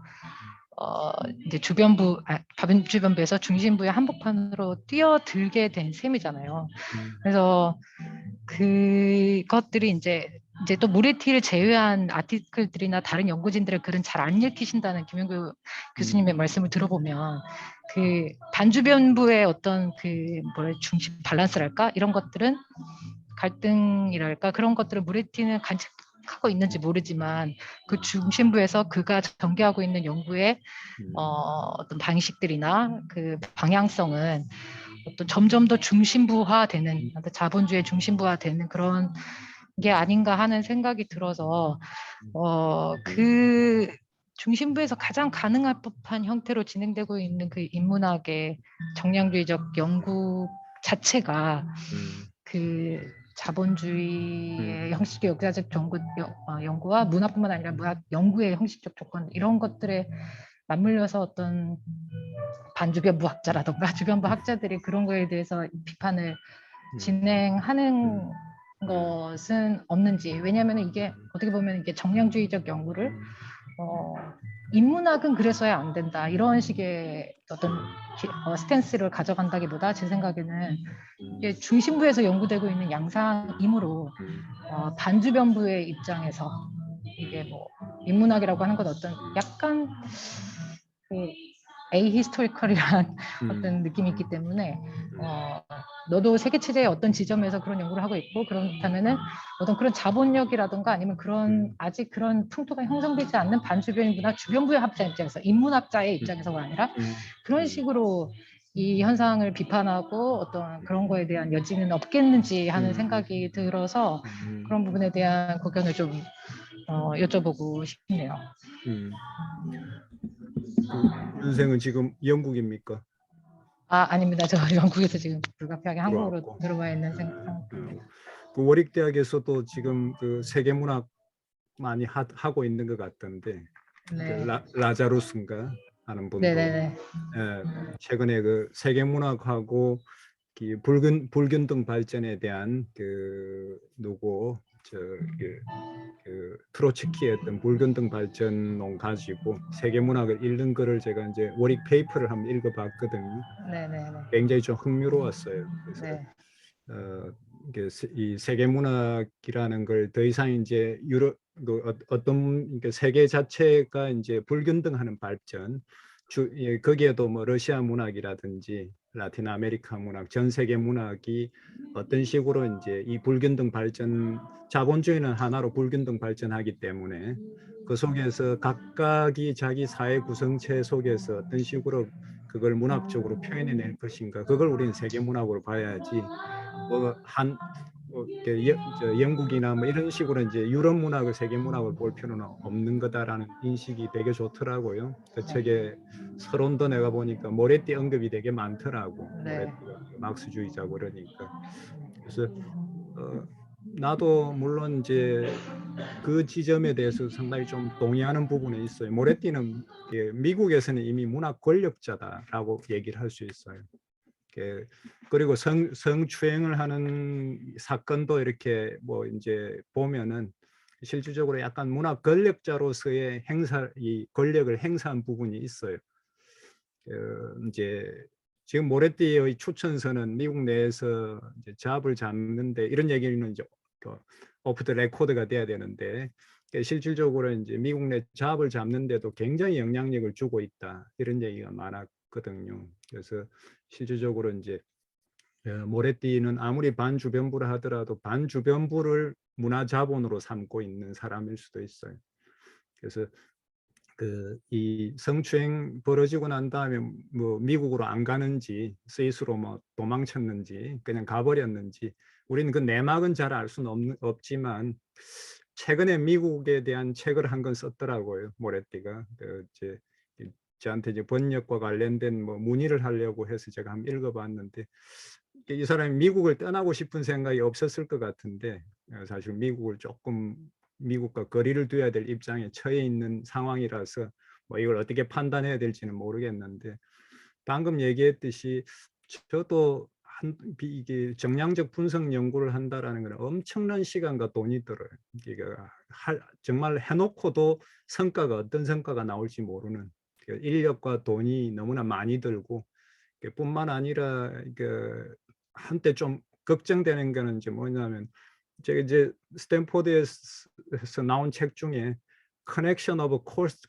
이제 주변부에서 중심부의 한복판으로 뛰어들게 된 셈이잖아요. 그래서 그것들이 이제 또 모레티를 제외한 아티클들이나 다른 연구진들의 글은 잘 안 읽히신다는 김영규 교수님의 말씀을 들어보면 그 반주변부의 어떤 그 중심 밸런스랄까 이런 것들은 갈등이랄까 그런 것들을 모레티는 간직하고 있는지 모르지만 그 중심부에서 그가 전개하고 있는 연구의 어떤 방식들이나 그 방향성은 어떤 점점 더 중심부화되는 자본주의 중심부화되는 그런 게 아닌가 하는 생각이 들어서 그 중심부에서 가장 가능할 법한 형태로 진행되고 있는 그 인문학의 정량주의적 연구 자체가 그 자본주의의 형식적 역사적 연구와 문학뿐만 아니라 문학 연구의 형식적 조건 이런 것들에 맞물려서 어떤 반주변부 학자라던가 주변부 학자들이 그런 거에 대해서 비판을 진행하는 것은 없는지. 왜냐하면 이게 어떻게 보면 이게 정량주의적 연구를 인문학은 그래서야 안 된다 이런 식의 어떤 스탠스를 가져간다기보다 제 생각에는 이게 중심부에서 연구되고 있는 양상이므로 반주변부의 입장에서 이게 뭐 인문학이라고 하는 건 어떤 약간 그 에이히스토리컬이란 어떤 느낌이 있기 때문에 너도 세계 체제의 어떤 지점에서 그런 연구를 하고 있고 그렇다면은 어떤 그런 자본력이라든가 아니면 그런 아직 그런 풍토가 형성되지 않는 반주변부나 주변부의 학자 입장에서 인문학자의 입장에서가 아니라 그런 식으로 이 현상을 비판하고 어떤 그런 거에 대한 여지는 없겠는지 하는 생각이 들어서 그런 부분에 대한 고견을 좀 여쭤보고 싶네요. 윤생은 지금 영국입니까? 아닙니다. 저 영국에서 지금 불가피하게 한국으로 들어왔고. 들어와 있는 상황. 그 워릭대학에서도 지금 그 세계문학 많이 하고 있는 것 같던데 네. 그 라자루스인가 하는 분도 네네네. 최근에 그 세계문학하고 불균등 발전에 대한 그 트로츠키의 어떤 불균등 발전론 가지고 세계문학을 읽는 거를 제가 이제 워릭 페이퍼를 한번 읽어봤거든요. 네네네. 굉장히 좀 흥미로웠어요. 그래서 네. 이 세계문학이라는 걸 더 이상 이제 어떤 세계 자체가 이제 불균등하는 발전, 거기에도 뭐 러시아 문학이라든지 라틴 아메리카 문학, 전 세계 문학이 어떤 식으로 이제 이 불균등 발전, 자본주의는 하나로 불균등 발전하기 때문에 그 속에서 각각이 자기 사회 구성체 속에서 어떤 식으로 그걸 문학적으로 표현해낼 것인가, 그걸 우리는 세계 문학으로 봐야지 영국이나 뭐 이런 식으로 이제 유럽 문학을 세계 문학을 볼 필요는 없는 거다라는 인식이 되게 좋더라고요. 그 책에 서론도 내가 보니까 모레티 언급이 되게 많더라고. 네. 모레티가 막스주의자고 그러니까. 그래서 나도 물론 이제 그 지점에 대해서 상당히 좀 동의하는 부분이 있어요. 모레티는 미국에서는 이미 문학 권력자다라고 얘기를 할 수 있어요. 그리고 성추행을 하는 사건도 이렇게 뭐 이제 보면은 실질적으로 약간 문학 권력자로서의 이 권력을 행사한 부분이 있어요. 이제 지금 모레티의 추천서는 미국 내에서 이제 잡을 잡는데 이런 얘기는 이제 오프 더 레코드가 돼야 되는데 실질적으로 이제 미국 내 잡을 잡는데도 굉장히 영향력을 주고 있다 이런 얘기가 많았거든요. 그래서 실질적으로 이제 모레티는 아무리 반주변부를 하더라도 반주변부를 문화자본으로 삼고 있는 사람일 수도 있어요. 그래서 이 성추행 벌어지고 난 다음에 뭐 미국으로 안 가는지 스위스로 뭐 도망쳤는지 그냥 가버렸는지 우리는 그 내막은 잘 알 수는 없지만 최근에 미국에 대한 책을 한 건 썼더라고요. 모레티가 저한테 이제 번역과 관련된 뭐 문의를 하려고 해서 제가 한번 읽어봤는데 이 사람이 미국을 떠나고 싶은 생각이 없었을 것 같은데 사실 미국을 조금 미국과 거리를 둬야 될 입장에 처해 있는 상황이라서 뭐 이걸 어떻게 판단해야 될지는 모르겠는데 방금 얘기했듯이 저도 이게 정량적 분석 연구를 한다라는 건 엄청난 시간과 돈이 들어요. 정말 해놓고도 성과가 어떤 성과가 나올지 모르는 인력과 돈이 너무나 많이 들고 뿐만 아니라 한때 좀 걱정되는 거는 이제 뭐냐면 제가 이제 스탠포드에서 나온 책 중에 Connection of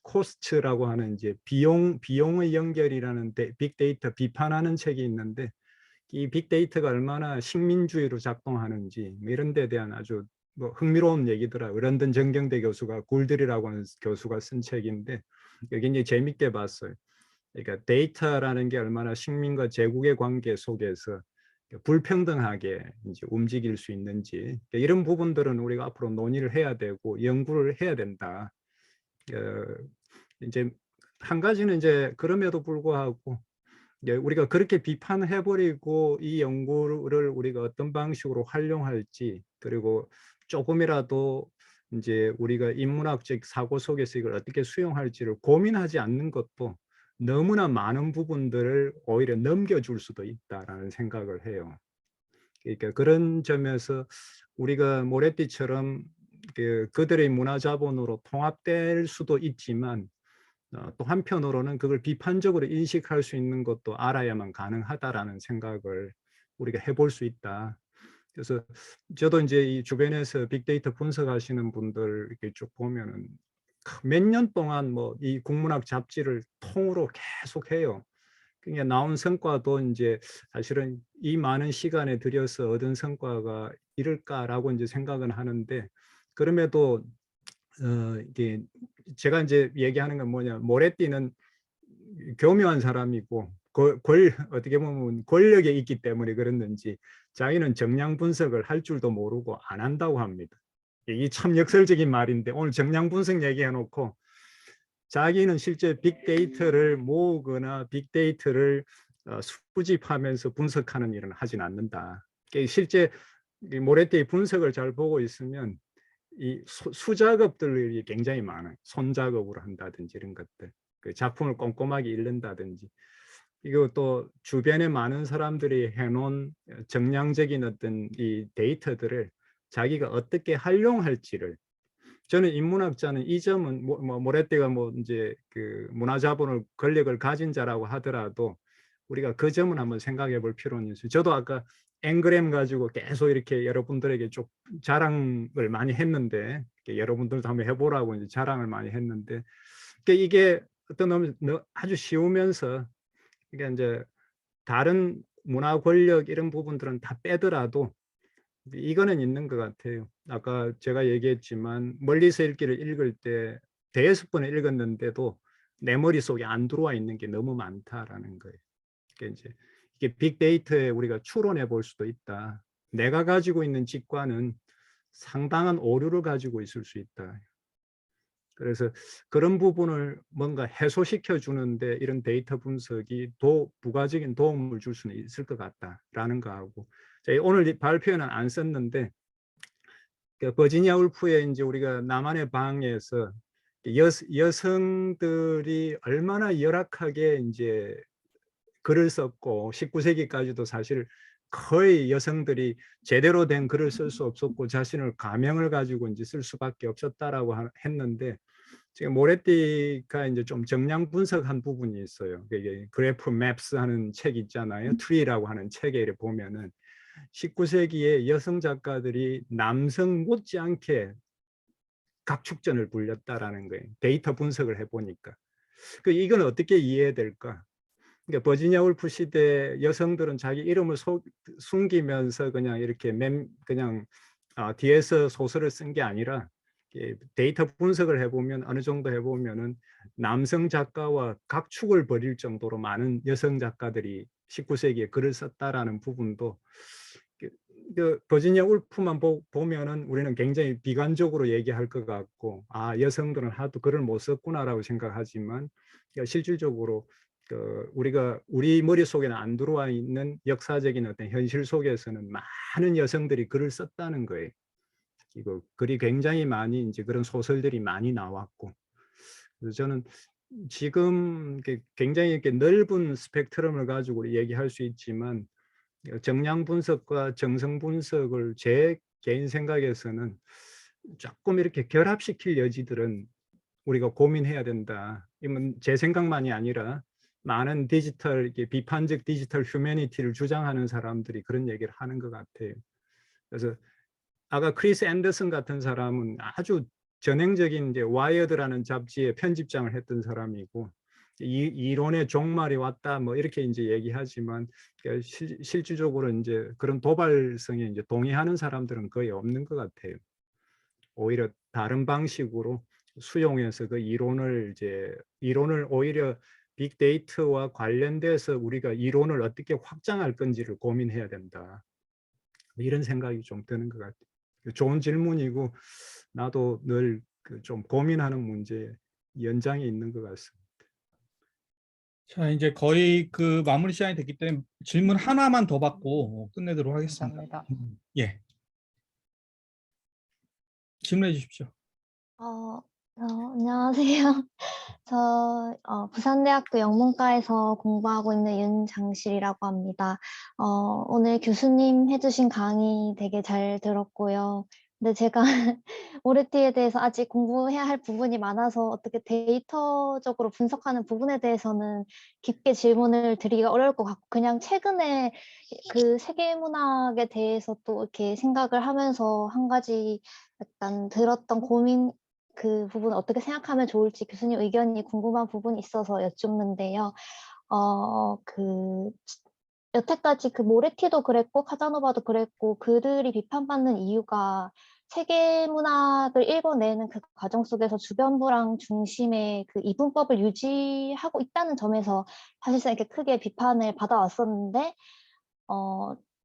Cost라고 하는 이제 비용의 연결이라는 빅데이터 비판하는 책이 있는데 이 빅데이터가 얼마나 식민주의로 작동하는지 이런 데 대한 아주 뭐 흥미로운 얘기더라고요. 런던 정경대 교수가 굴들이라고 하는 교수가 쓴 책인데 굉장히 재밌게 봤어요. 그러니까 데이터라는 게 얼마나 식민과 제국의 관계 속에서 불평등하게 이제 움직일 수 있는지 이런 부분들은 우리가 앞으로 논의를 해야 되고 연구를 해야 된다. 이제 한 가지는 이제 그럼에도 불구하고 우리가 그렇게 비판해버리고 이 연구를 우리가 어떤 방식으로 활용할지 그리고 조금이라도 이제 우리가 인문학적 사고 속에서 이걸 어떻게 수용할지를 고민하지 않는 것도 너무나 많은 부분들을 오히려 넘겨줄 수도 있다라는 생각을 해요. 그러니까 그런 점에서 우리가 모레티처럼 그들의 문화자본으로 통합될 수도 있지만 또 한편으로는 그걸 비판적으로 인식할 수 있는 것도 알아야만 가능하다라는 생각을 우리가 해볼 수 있다. 그래서 저도 이제 이 주변에서 빅데이터 분석하시는 분들 이렇게 쭉 보면은 몇 년 동안 뭐 이 국문학 잡지를 통으로 계속 해요. 그러니까 나온 성과도 이제 사실은 이 많은 시간에 들여서 얻은 성과가 이럴까라고 이제 생각은 하는데 그럼에도 이게 제가 이제 얘기하는 건 뭐냐 모레티는 교묘한 사람이고 어떻게 보면 권력에 있기 때문에 그랬는지 자기는 정량 분석을 할 줄도 모르고 안 한다고 합니다. 이게 참 역설적인 말인데 오늘 정량 분석 얘기해 놓고 자기는 실제 빅데이터를 모으거나 빅데이터를 수집하면서 분석하는 일은 하진 않는다. 실제 모레티의 분석을 잘 보고 있으면 이 수작업들이 굉장히 많아요. 손작업으로 한다든지 이런 것들. 그 작품을 꼼꼼하게 읽는다든지. 이거 또 주변에 많은 사람들이 해놓은 정량적인 어떤 이 데이터들을 자기가 어떻게 활용할지를 저는 인문학자는 이 점은 모레티가 뭐 이제 그 문화자본을 권력을 가진 자라고 하더라도 우리가 그 점은 한번 생각해 볼 필요는 있어요. 저도 아까 앵그램 가지고 계속 이렇게 여러분들에게 좀 자랑을 많이 했는데 여러분들도 한번 해보라고 이제 자랑을 많이 했는데 이게 어떤 아주 쉬우면서 이게 이제 다른 문화 권력 이런 부분들은 다 빼더라도 이거는 있는 것 같아요. 아까 제가 얘기했지만 멀리서 읽기를 읽을 때 대여섯 번을 읽었는데도 내 머릿속에 안 들어와 있는 게 너무 많다라는 거예요. 그러니까 이제 이게 빅데이터에 우리가 추론해 볼 수도 있다. 내가 가지고 있는 직관은 상당한 오류를 가지고 있을 수 있다. 그래서 그런 부분을 뭔가 해소시켜 주는데 이런 데이터 분석이 부가적인 도움을 줄 수는 있을 것 같다라는 거하고 저희 오늘 이 발표는 안 썼는데 그 버지니아 울프에 이제 우리가 나만의 방에서 여성들이 얼마나 열악하게 이제 글을 썼고 19세기까지도 사실 거의 여성들이 제대로 된 글을 쓸 수 없었고 자신을 가명을 가지고 이제 쓸 수밖에 없었다라고 했는데 지금 모레티가 이제 좀 정량 분석한 부분이 있어요. 이게 그래프 맵스 하는 책 있잖아요. 트리라고 하는 책에 이렇게 보면은 19세기에 여성 작가들이 남성 못지않게 각축전을 불렸다라는 거예요. 데이터 분석을 해보니까. 이건 어떻게 이해해야 될까? 그러니까 버지니아 울프 시대 여성들은 자기 이름을 숨기면서 그냥 이렇게 그냥 뒤에서 소설을 쓴 게 아니라 데이터 분석을 해보면 어느 정도 해보면은 남성 작가와 각축을 벌일 정도로 많은 여성 작가들이 19세기에 글을 썼다라는 부분도 버지니아 울프만 보면은 우리는 굉장히 비관적으로 얘기할 것 같고 여성들은 하도 글을 못 썼구나라고 생각하지만 실질적으로 우리가 우리 머릿속에는 안 들어와 있는 역사적인 어떤 현실 속에서는 많은 여성들이 글을 썼다는 거예요. 이거 글이 굉장히 많이 이제 그런 소설들이 많이 나왔고 그래서 저는 지금 굉장히 이렇게 넓은 스펙트럼을 가지고 우리 얘기할 수 있지만 정량 분석과 정성 분석을 제 개인 생각에서는 조금 이렇게 결합시킬 여지들은 우리가 고민해야 된다. 이건 제 생각만이 아니라 많은 디지털 비판적 디지털 휴머니티를 주장하는 사람들이 그런 얘기를 하는 것 같아요. 그래서 아까 크리스 앤더슨 같은 사람은 아주 전형적인 이제 와이어드라는 잡지의 편집장을 했던 사람이고 이론의 종말이 왔다 뭐 이렇게 이제 얘기하지만 실질적으로 이제 그런 도발성에 이제 동의하는 사람들은 거의 없는 것 같아요. 오히려 다른 방식으로 수용해서 그 이론을 오히려 빅데이터와 관련돼서 우리가 이론을 어떻게 확장할 건지를 고민해야 된다. 이런 생각이 좀 드는 것 같아요. 좋은 질문이고 나도 늘 좀 고민하는 문제 연장에 있는 것 같습니다. 자, 이제 거의 그 마무리 시간이 됐기 때문에 질문 하나만 더 받고 끝내도록 하겠습니다. 감사합니다. 예. 질문해 주십시오. 안녕하세요. 저 부산대학교 영문과에서 공부하고 있는 윤장실이라고 합니다. 오늘 교수님 해주신 강의 되게 잘 들었고요. 근데 제가 모레티에 대해서 아직 공부해야 할 부분이 많아서 어떻게 데이터적으로 분석하는 부분에 대해서는 깊게 질문을 드리기가 어려울 것 같고 그냥 최근에 그 세계문학에 대해서 또 이렇게 생각을 하면서 한 가지 약간 들었던 고민 그 부분 어떻게 생각하면 좋을지 교수님 의견이 궁금한 부분이 있어서 여쭙는데요. 여태까지 그 모레티도 그랬고 카자노바도 그랬고 그들이 비판받는 이유가 세계 문학을 읽어내는 그 과정 속에서 주변부랑 중심의 그 이분법을 유지하고 있다는 점에서 사실상 이렇게 크게 비판을 받아왔었는데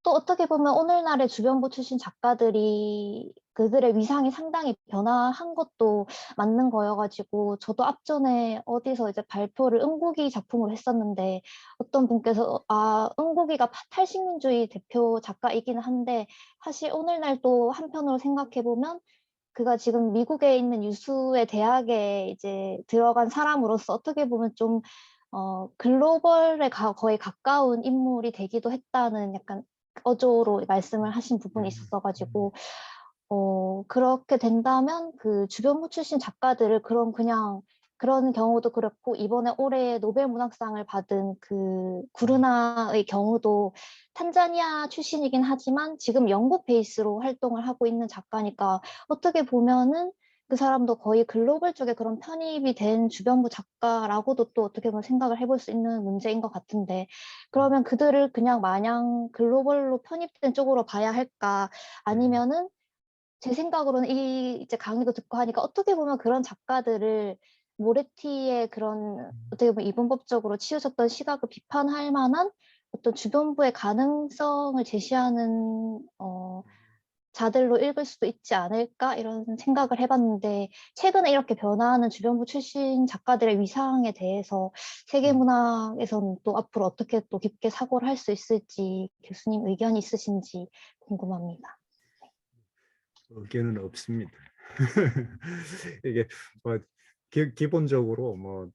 또 어떻게 보면 오늘날의 주변부 출신 작가들이 그들의 위상이 상당히 변화한 것도 맞는 거여가지고 저도 앞전에 어디서 이제 발표를 응국이 작품으로 했었는데 어떤 분께서 응국이가 탈식민주의 대표 작가이기는 한데 사실 오늘날 또 한편으로 생각해보면 그가 지금 미국에 있는 유수의 대학에 이제 들어간 사람으로서 어떻게 보면 좀 글로벌에 거의 가까운 인물이 되기도 했다는 약간 어조로 말씀을 하신 부분이 있었어가지고 그렇게 된다면 그 주변부 출신 작가들을 그런 경우도 그렇고 이번에 올해 노벨 문학상을 받은 그 구르나의 경우도 탄자니아 출신이긴 하지만 지금 영국 베이스로 활동을 하고 있는 작가니까 어떻게 보면은 그 사람도 거의 글로벌 쪽에 그런 편입이 된 주변부 작가라고도 또 어떻게 보면 생각을 해볼 수 있는 문제인 것 같은데 그러면 그들을 그냥 마냥 글로벌로 편입된 쪽으로 봐야 할까 아니면은 제 생각으로는 이제 강의도 듣고 하니까 어떻게 보면 그런 작가들을 모레티의 그런 어떻게 보면 이분법적으로 치우쳤던 시각을 비판할 만한 어떤 주변부의 가능성을 제시하는 자들로 읽을 수도 있지 않을까 이런 생각을 해봤는데 최근에 이렇게 변화하는 주변부 출신 작가들의 위상에 대해서 세계문학에서는 또 앞으로 어떻게 또 깊게 사고를 할 수 있을지 교수님 의견이 있으신지 궁금합니다. 의견은 없습니다. 이게 뭐 기본적으로 뭐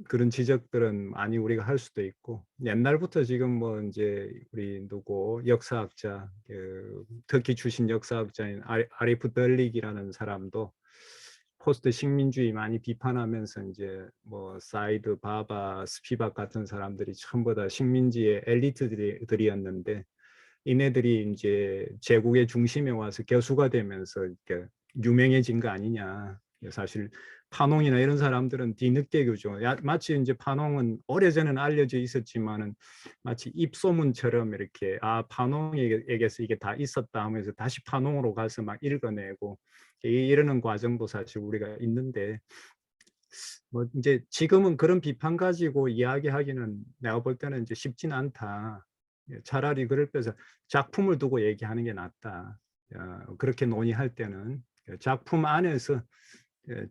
그런 지적들은 많이 우리가 할 수도 있고 옛날부터 지금 뭐 이제 우리 누구 역사학자 터키 출신 역사학자인 아리프 덜릭이라는 사람도 포스트 식민주의 많이 비판하면서 이제 뭐 사이드 바바 스피박 같은 사람들이 전부 다 식민지의 엘리트들이었는데 이네들이 이제 제국의 중심에 와서 교수가 되면서 이렇게 유명해진 거 아니냐. 사실 파농이나 이런 사람들은 뒤늦게 그죠. 마치 이제 파농은 오래전에는 알려져 있었지만은 마치 입소문처럼 이렇게 파농에게서 이게 다 있었다 하면서 다시 파농으로 가서 막 읽어내고 이러는 과정도 사실 우리가 있는데 뭐 이제 지금은 그런 비판 가지고 이야기하기는 내가 볼 때는 이제 쉽진 않다. 차라리 그럴 때서 작품을 두고 얘기하는 게 낫다. 그렇게 논의할 때는 작품 안에서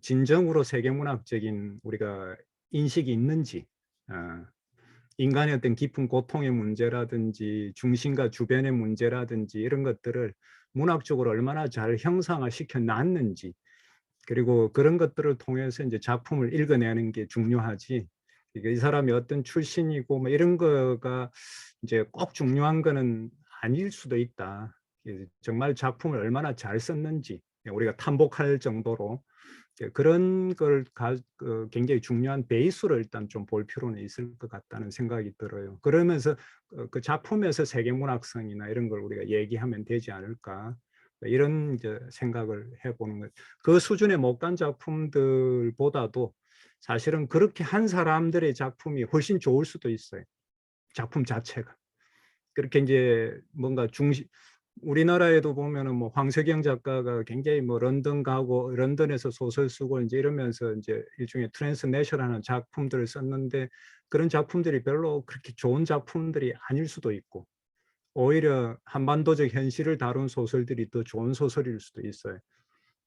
진정으로 세계문학적인 우리가 인식이 있는지 인간의 어떤 깊은 고통의 문제라든지 중심과 주변의 문제라든지 이런 것들을 문학적으로 얼마나 잘 형상화시켜 놨는지 그리고 그런 것들을 통해서 이제 작품을 읽어내는 게 중요하지. 이 사람이 어떤 출신이고 뭐 이런 거가 이제 꼭 중요한 거는 아닐 수도 있다. 정말 작품을 얼마나 잘 썼는지 우리가 탐복할 정도로 그런 걸 굉장히 중요한 베이스로 일단 좀 볼 필요는 있을 것 같다는 생각이 들어요. 그러면서 그 작품에서 세계문학성이나 이런 걸 우리가 얘기하면 되지 않을까. 이런 이제 생각을 해보는 것. 그 수준에 못 간 작품들보다도 사실은 그렇게 한 사람들의 작품이 훨씬 좋을 수도 있어요. 작품 자체가. 그렇게 이제 뭔가 우리나라에도 보면은 뭐 황석영 작가가 굉장히 뭐 런던 가고 런던에서 소설 쓰고 이제 이러면서 이제 일종의 트랜스내셔널한 작품들을 썼는데 그런 작품들이 별로 그렇게 좋은 작품들이 아닐 수도 있고 오히려 한반도적 현실을 다룬 소설들이 더 좋은 소설일 수도 있어요.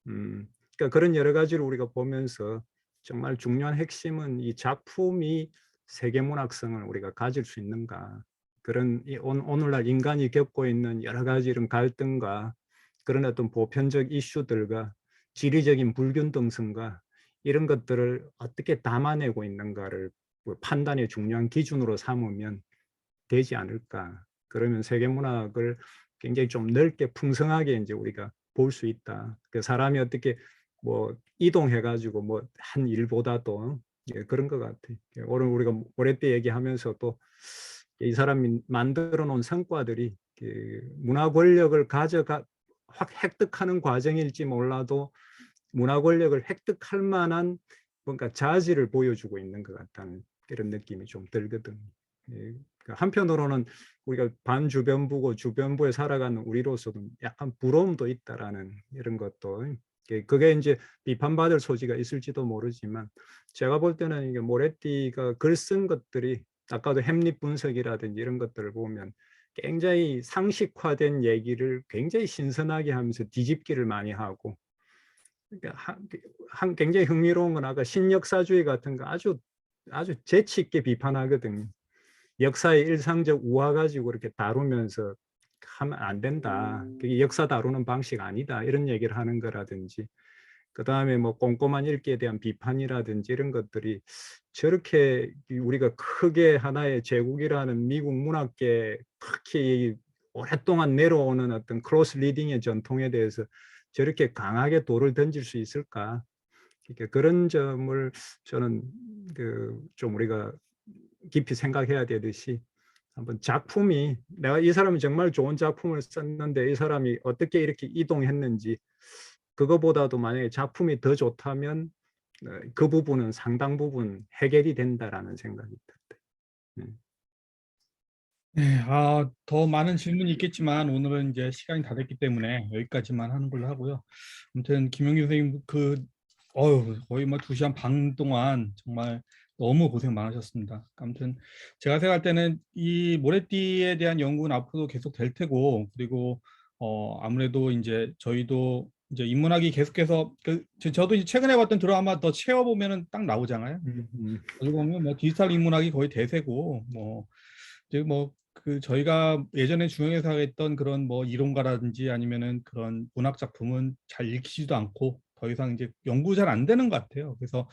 그러니까 그런 여러 가지를 우리가 보면서 정말 중요한 핵심은 이 작품이 세계문학성을 우리가 가질 수 있는가. 그런 오늘날 인간이 겪고 있는 여러 가지 이런 갈등과 그런 어떤 보편적 이슈들과 지리적인 불균등성과 이런 것들을 어떻게 담아내고 있는가를 판단의 중요한 기준으로 삼으면 되지 않을까. 그러면 세계문학을 굉장히 좀 넓게 풍성하게 이제 우리가 볼 수 있다. 그 사람이 어떻게 뭐 이동해가지고 뭐 한 일보다도 그런 것 같아요. 오늘 우리가 모레티 얘기하면서도 이 사람이 만들어 놓은 성과들이 문화 권력을 확 획득하는 과정일지 몰라도 문화 권력을 획득할 만한 뭔가 자질을 보여주고 있는 것 같다는 그런 느낌이 좀 들거든요. 한편으로는 우리가 반주변부고 주변부에 살아가는 우리로서는 약간 부러움도 있다라는 이런 것도 그게 이제 비판받을 소지가 있을지도 모르지만 제가 볼 때는 이게 모레티가 글 쓴 것들이 아까도 햄릿 분석이라든지 이런 것들을 보면 굉장히 상식화된 얘기를 굉장히 신선하게 하면서 뒤집기를 많이 하고 그러니까 굉장히 흥미로운 건 아까 신역사주의 같은 거 아주 재치 있게 비판하거든요. 역사의 일상적 우화 가지고 이렇게 다루면서 하면 안 된다. 그게 역사 다루는 방식 아니다. 이런 얘기를 하는 거라든지 그다음에 뭐 꼼꼼한 읽기에 대한 비판이라든지 이런 것들이 저렇게 우리가 크게 하나의 제국이라는 미국 문학계 특히 오랫동안 내려오는 어떤 크로스 리딩의 전통에 대해서 저렇게 강하게 돌을 던질 수 있을까? 그러니까 그런 점을 저는 좀 우리가 깊이 생각해야 되듯이 한번 작품이 내가 이 사람이 정말 좋은 작품을 썼는데 이 사람이 어떻게 이렇게 이동했는지 그거보다도 만약에 작품이 더 좋다면 그 부분은 상당 부분 해결이 된다라는 생각이 듭니다. 네, 더 많은 질문이 있겠지만 오늘은 이제 시간이 다 됐기 때문에 여기까지만 하는 걸로 하고요. 아무튼 김영규 선생님 거의 뭐 2시간 반 동안 정말 너무 고생 많으셨습니다. 아무튼 제가 생각할 때는 이 모래띠에 대한 연구는 앞으로도 계속 될 테고, 그리고 아무래도 이제 저희도 이제 인문학이 계속해서 저도 이제 최근에 봤던 드라마 더 채워보면은 딱 나오잖아요. 그리고 보면 뭐 디지털 인문학이 거의 대세고, 뭐 이제 뭐 그 저희가 예전에 중앙에서 했던 그런 뭐 이론가라든지 아니면은 그런 문학 작품은 잘 읽히지도 않고 더 이상 이제 연구 잘 안 되는 것 같아요. 그래서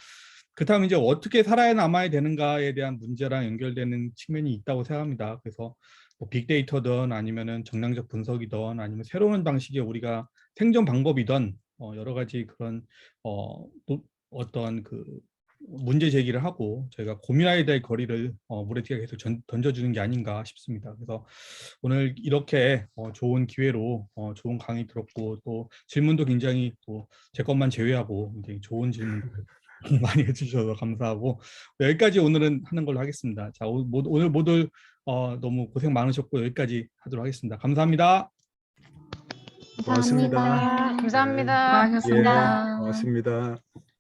그렇다면 이제 어떻게 살아남아야 되는가에 대한 문제랑 연결되는 측면이 있다고 생각합니다. 그래서 뭐 빅데이터든 아니면은 정량적 분석이든 아니면 새로운 방식의 우리가 생존 방법이든 여러 가지 그런 어떤 그 문제 제기를 하고 저희가 고민해야 될 거리를 모래티가 계속 던져주는 게 아닌가 싶습니다. 그래서 오늘 이렇게 좋은 기회로 좋은 강의 들었고 또 질문도 굉장히 또 제 것만 제외하고 굉장히 좋은 질문 많이 해주셔서 감사하고 여기까지 오늘은 하는 걸로 하겠습니다. 자, 오늘 모두 너무 고생 많으셨고 여기까지 하도록 하겠습니다. 감사합니다. 고맙습니다. 감사합니다. 감사합니다. 예, 수고하셨습니다. 고맙습니다.